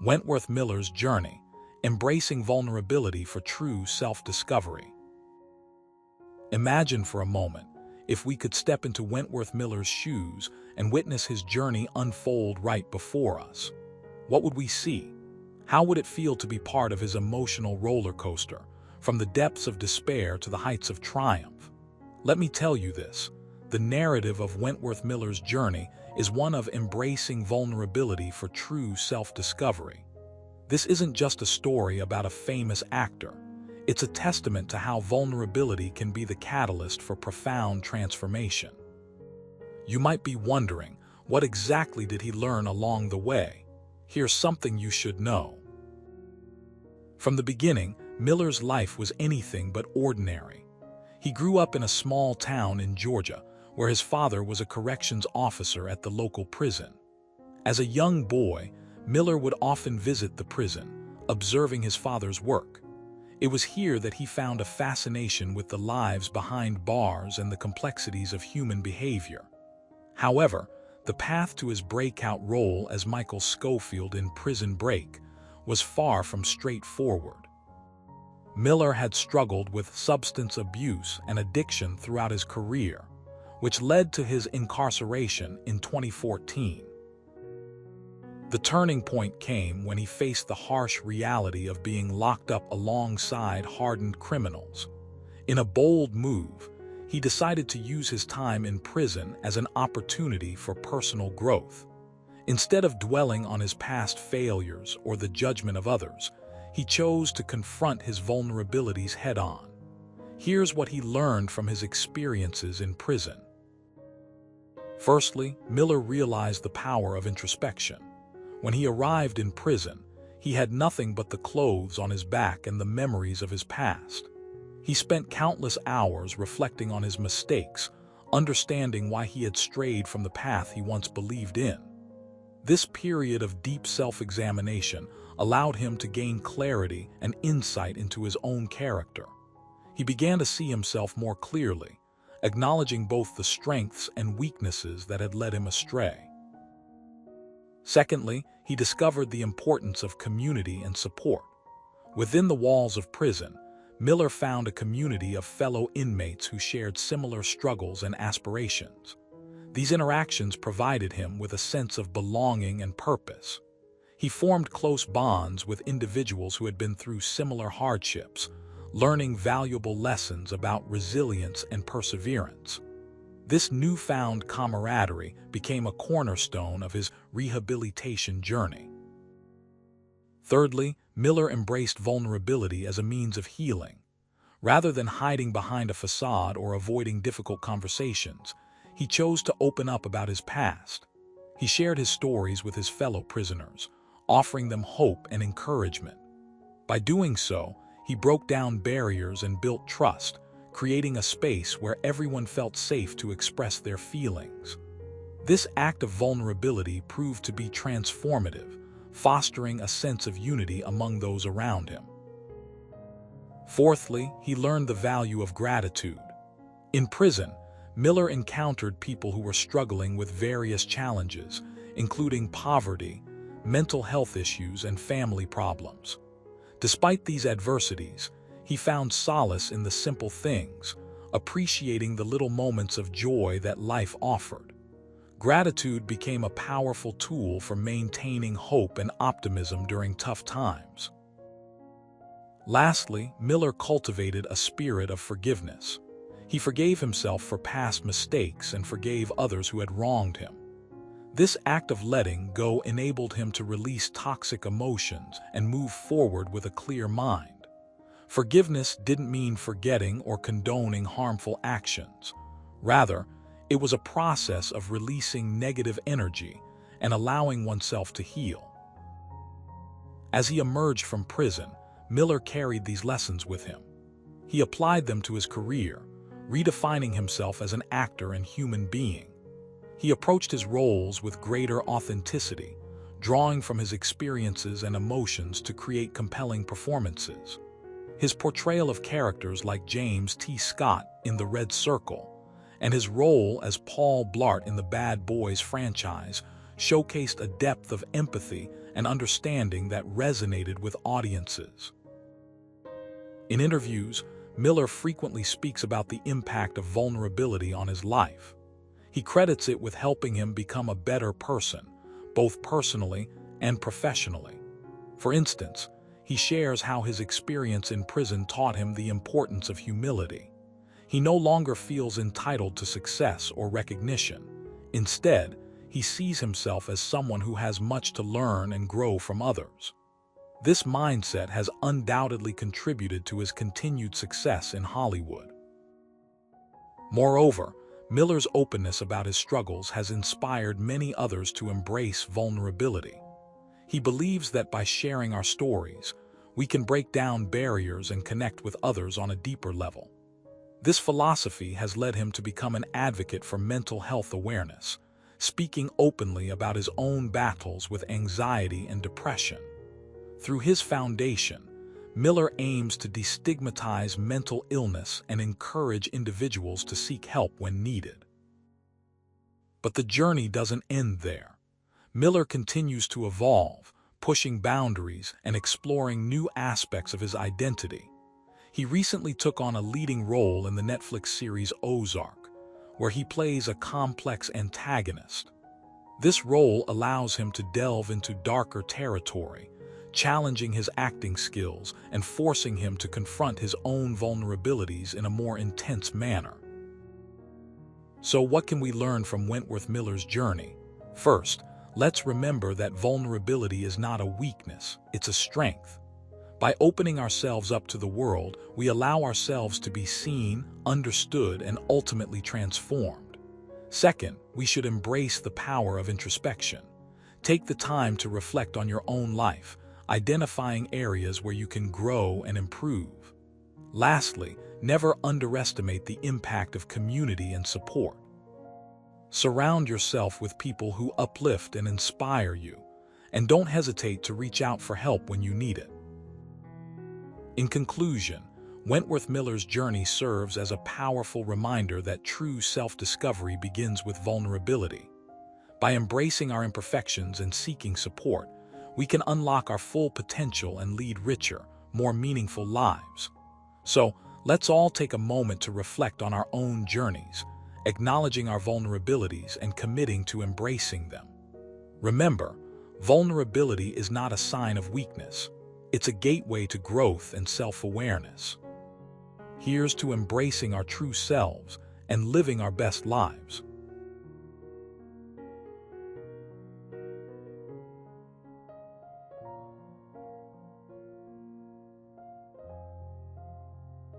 Wentworth Miller's journey, embracing vulnerability for true self-discovery. Imagine for a moment if we could step into Wentworth Miller's shoes and witness his journey unfold right before us. What would we see? How would it feel to be part of his emotional roller coaster, from the depths of despair to the heights of triumph? Let me tell you this: the narrative of Wentworth Miller's journey is one of embracing vulnerability for true self-discovery. This isn't just a story about a famous actor. It's a testament to how vulnerability can be the catalyst for profound transformation. You might be wondering, what exactly did he learn along the way? Here's something you should know. From the beginning, Miller's life was anything but ordinary. He grew up in a small town in Georgia, where his father was a corrections officer at the local prison. As a young boy, Miller would often visit the prison, observing his father's work. It was here that he found a fascination with the lives behind bars and the complexities of human behavior. However, the path to his breakout role as Michael Scofield in Prison Break was far from straightforward. Miller had struggled with substance abuse and addiction throughout his career, which led to his incarceration in 2014. The turning point came when he faced the harsh reality of being locked up alongside hardened criminals. In a bold move, he decided to use his time in prison as an opportunity for personal growth. Instead of dwelling on his past failures or the judgment of others, he chose to confront his vulnerabilities head-on. Here's what he learned from his experiences in prison. Firstly, Miller realized the power of introspection. When he arrived in prison, he had nothing but the clothes on his back and the memories of his past. He spent countless hours reflecting on his mistakes, understanding why he had strayed from the path he once believed in. This period of deep self-examination allowed him to gain clarity and insight into his own character. He began to see himself more clearly, acknowledging both the strengths and weaknesses that had led him astray. Secondly, he discovered the importance of community and support. Within the walls of prison, Miller found a community of fellow inmates who shared similar struggles and aspirations. These interactions provided him with a sense of belonging and purpose. He formed close bonds with individuals who had been through similar hardships, learning valuable lessons about resilience and perseverance. This newfound camaraderie became a cornerstone of his rehabilitation journey. Thirdly, Miller embraced vulnerability as a means of healing. Rather than hiding behind a facade or avoiding difficult conversations, he chose to open up about his past. He shared his stories with his fellow prisoners, offering them hope and encouragement. By doing so, he broke down barriers and built trust, creating a space where everyone felt safe to express their feelings. This act of vulnerability proved to be transformative, fostering a sense of unity among those around him. Fourthly, he learned the value of gratitude. In prison, Miller encountered people who were struggling with various challenges, including poverty, mental health issues, and family problems. Despite these adversities, he found solace in the simple things, appreciating the little moments of joy that life offered. Gratitude became a powerful tool for maintaining hope and optimism during tough times. Lastly, Miller cultivated a spirit of forgiveness. He forgave himself for past mistakes and forgave others who had wronged him. This act of letting go enabled him to release toxic emotions and move forward with a clear mind. Forgiveness didn't mean forgetting or condoning harmful actions. Rather, it was a process of releasing negative energy and allowing oneself to heal. As he emerged from prison, Miller carried these lessons with him. He applied them to his career, redefining himself as an actor and human being. He approached his roles with greater authenticity, drawing from his experiences and emotions to create compelling performances. His portrayal of characters like James T. Scott in The Red Circle and his role as Paul Blart in the Bad Boys franchise showcased a depth of empathy and understanding that resonated with audiences. In interviews, Miller frequently speaks about the impact of vulnerability on his life. He credits it with helping him become a better person, both personally and professionally. For instance, he shares how his experience in prison taught him the importance of humility. He no longer feels entitled to success or recognition. Instead, he sees himself as someone who has much to learn and grow from others. This mindset has undoubtedly contributed to his continued success in Hollywood. Moreover, Miller's openness about his struggles has inspired many others to embrace vulnerability. He believes that by sharing our stories, we can break down barriers and connect with others on a deeper level. This philosophy has led him to become an advocate for mental health awareness, speaking openly about his own battles with anxiety and depression. Through his foundation, Miller aims to destigmatize mental illness and encourage individuals to seek help when needed. But the journey doesn't end there. Miller continues to evolve, pushing boundaries and exploring new aspects of his identity. He recently took on a leading role in the Netflix series Ozark, where he plays a complex antagonist. This role allows him to delve into darker territory, challenging his acting skills and forcing him to confront his own vulnerabilities in a more intense manner. So what can we learn from Wentworth Miller's journey? First, let's remember that vulnerability is not a weakness, it's a strength. By opening ourselves up to the world, we allow ourselves to be seen, understood, and ultimately transformed. Second, we should embrace the power of introspection. Take the time to reflect on your own life, identifying areas where you can grow and improve. Lastly, never underestimate the impact of community and support. Surround yourself with people who uplift and inspire you, and don't hesitate to reach out for help when you need it. In conclusion, Wentworth Miller's journey serves as a powerful reminder that true self-discovery begins with vulnerability. By embracing our imperfections and seeking support, we can unlock our full potential and lead richer, more meaningful lives. So, let's all take a moment to reflect on our own journeys, acknowledging our vulnerabilities and committing to embracing them. Remember, vulnerability is not a sign of weakness. It's a gateway to growth and self-awareness. Here's to embracing our true selves and living our best lives.